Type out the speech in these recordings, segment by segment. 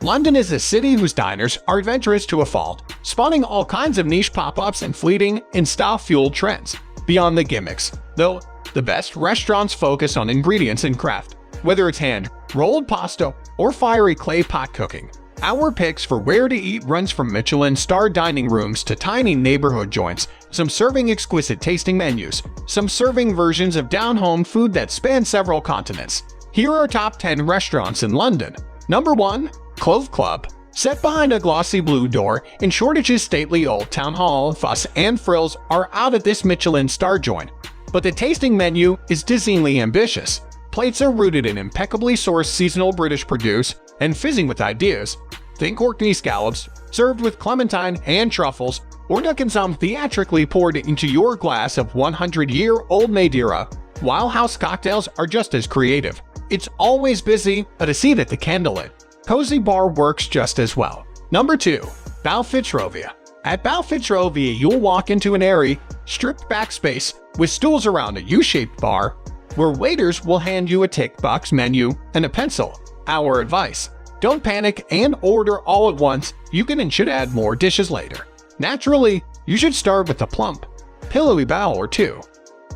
London is a city whose diners are adventurous to a fault, spawning all kinds of niche pop-ups and fleeting and style-fueled trends. Beyond the gimmicks, though, the best restaurants focus on ingredients and craft. Whether it's hand-rolled pasta or fiery clay pot cooking, our picks for where to eat runs from Michelin-starred dining rooms to tiny neighborhood joints, some serving exquisite tasting menus, some serving versions of down-home food that span several continents. Here are top 10 restaurants in London. Number 1. Clove Club. Set behind a glossy blue door in Shoreditch's stately old town hall, fuss and frills are out at this Michelin-star joint. But the tasting menu is dizzyingly ambitious. Plates are rooted in impeccably sourced seasonal British produce and fizzing with ideas. Think Orkney scallops, served with clementine and truffles, or duck some theatrically poured into your glass of 100-year-old Madeira. While house cocktails are just as creative. It's always busy, but a seat at the candlelit cozy bar works just as well. Number 2. Balfitrovia. At Balfitrovia, you'll walk into an airy, stripped-back space with stools around a U-shaped bar, where waiters will hand you a tick box menu and a pencil. Our advice: don't panic and order all at once. You can and should add more dishes later. Naturally, you should start with a plump, pillowy bowl or two.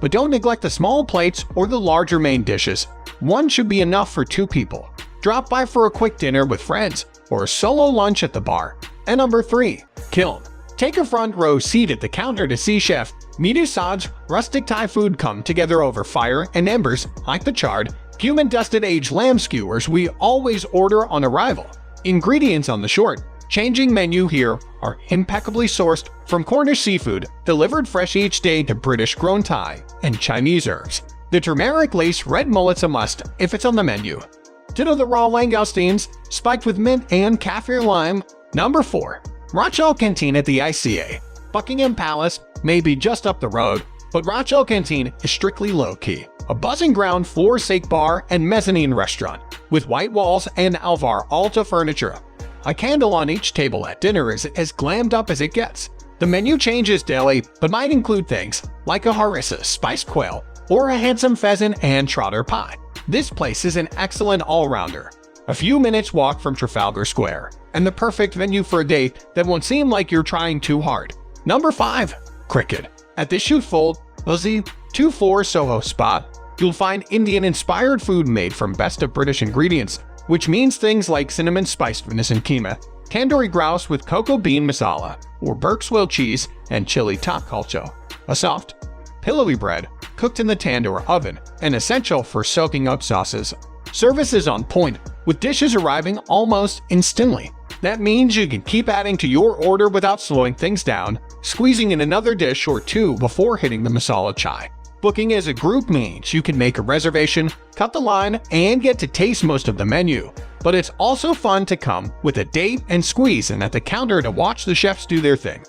But don't neglect the small plates or the larger main dishes. One should be enough for 2 people. Drop by for a quick dinner with friends or a solo lunch at the bar. And number 3. Kiln. Take a front row seat at the counter to see Chef Midusad's rustic Thai food come together over fire and embers like the charred, cumin-dusted aged lamb skewers we always order on arrival. Ingredients on the short-changing menu here are impeccably sourced from Cornish seafood, delivered fresh each day to British-grown Thai and Chinese herbs. The turmeric lace red mullet's a must if it's on the menu. Ditto the raw langoustines, spiked with mint and kaffir lime. Number 4. Rochelle Cantina at the ICA. Buckingham Palace may be just up the road, but Rochelle Cantina is strictly low-key. A buzzing ground floor steak bar and mezzanine restaurant, with white walls and Alvar Aalto furniture. A candle on each table at dinner is as glammed up as it gets. The menu changes daily, but might include things like a harissa spiced quail or a handsome pheasant and trotter pie. This place is an excellent all-rounder. A few minutes walk from Trafalgar Square, and the perfect venue for a date that won't seem like you're trying too hard. Number 5. Cricket. At this Shootfold, Aussie 2-4 Soho spot, you'll find Indian-inspired food made from best of British ingredients, which means things like cinnamon-spiced venison keema, tandoori grouse with cocoa bean masala, or Berkswell cheese and chili top culcho. A soft, pillowy bread cooked in the tandoor oven and essential for soaking up sauces. Service is on point, with dishes arriving almost instantly. That means you can keep adding to your order without slowing things down, squeezing in another dish or 2 before hitting the masala chai. Booking as a group means you can make a reservation, cut the line, and get to taste most of the menu. But it's also fun to come with a date and squeeze in at the counter to watch the chefs do their thing.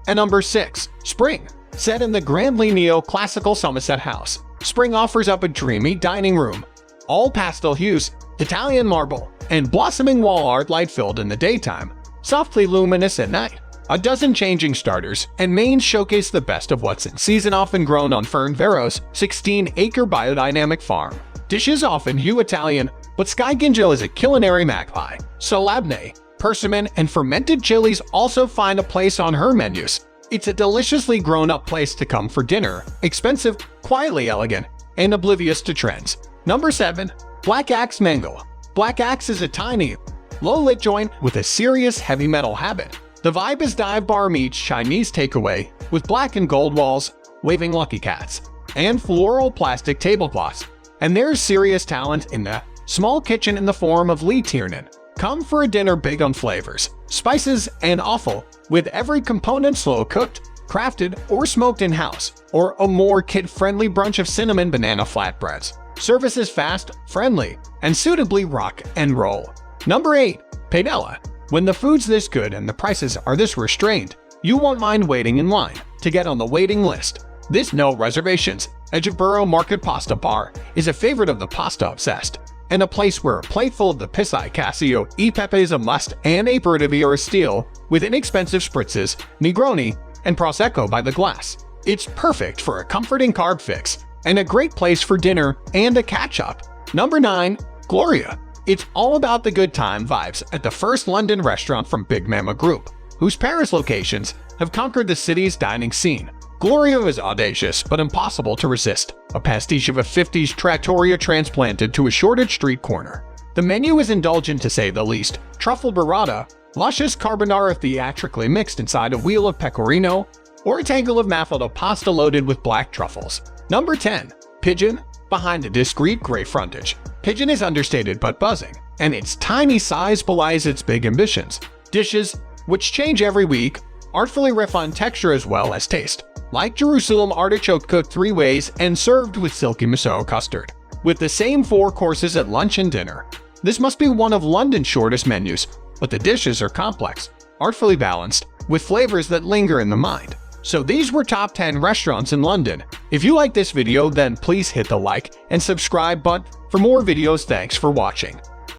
And number 6. Spring. Set in the grandly neo-classical Somerset House, Spring offers up a dreamy dining room. All pastel hues, Italian marble, and blossoming wall art light-filled in the daytime, softly luminous at night. A dozen changing starters and mains showcase the best of what's in season, often grown on Fern Vero's 16-acre biodynamic farm. Dishes often hue Italian, but Sky Ginjal is a culinary magpie. Salabne, persimmon, and fermented chilies also find a place on her menus. It's a deliciously grown-up place to come for dinner, expensive, quietly elegant, and oblivious to trends. Number 7. Black Axe Mango. Black Axe is a tiny, low-lit joint with a serious heavy metal habit. The vibe is dive bar meets Chinese takeaway, with black and gold walls, waving lucky cats, and floral plastic tablecloths. And there's serious talent in the small kitchen in the form of Lee Tiernan. Come for a dinner big on flavors, spices, and offal, with every component slow-cooked, crafted, or smoked in-house, or a more kid-friendly brunch of cinnamon banana flatbreads. Service is fast, friendly, and suitably rock and roll. Number 8. Padella. When the food's this good and the prices are this restrained, you won't mind waiting in line to get on the waiting list. This no reservations Edgeborough Market Pasta Bar is a favorite of the pasta-obsessed, and a place where a plateful of the Pisai Casio e Pepe is a must, and aperitivi are a steal, with inexpensive spritzes, Negroni, and Prosecco by the glass. It's perfect for a comforting carb fix, and a great place for dinner and a catch-up. Number 9. Gloria. It's all about the good time vibes at the first London restaurant from Big Mama Group, whose Paris locations have conquered the city's dining scene. Gloria is audacious but impossible to resist, a pastiche of a 50s trattoria transplanted to a shortage street corner. The menu is indulgent to say the least. Truffle burrata, luscious carbonara theatrically mixed inside a wheel of pecorino, or a tangle of maffaldo pasta loaded with black truffles. Number 10. Pigeon. Behind a discreet gray frontage, Pigeon is understated but buzzing, and its tiny size belies its big ambitions. Dishes, which change every week, artfully riff on texture as well as taste, like Jerusalem artichoke cooked 3 ways and served with silky miso custard. With the same 4 courses at lunch and dinner, this must be one of London's shortest menus, but the dishes are complex, artfully balanced, with flavors that linger in the mind. So these were top 10 restaurants in London. If you like this video, then please hit the like and subscribe button for more videos. Thanks for watching.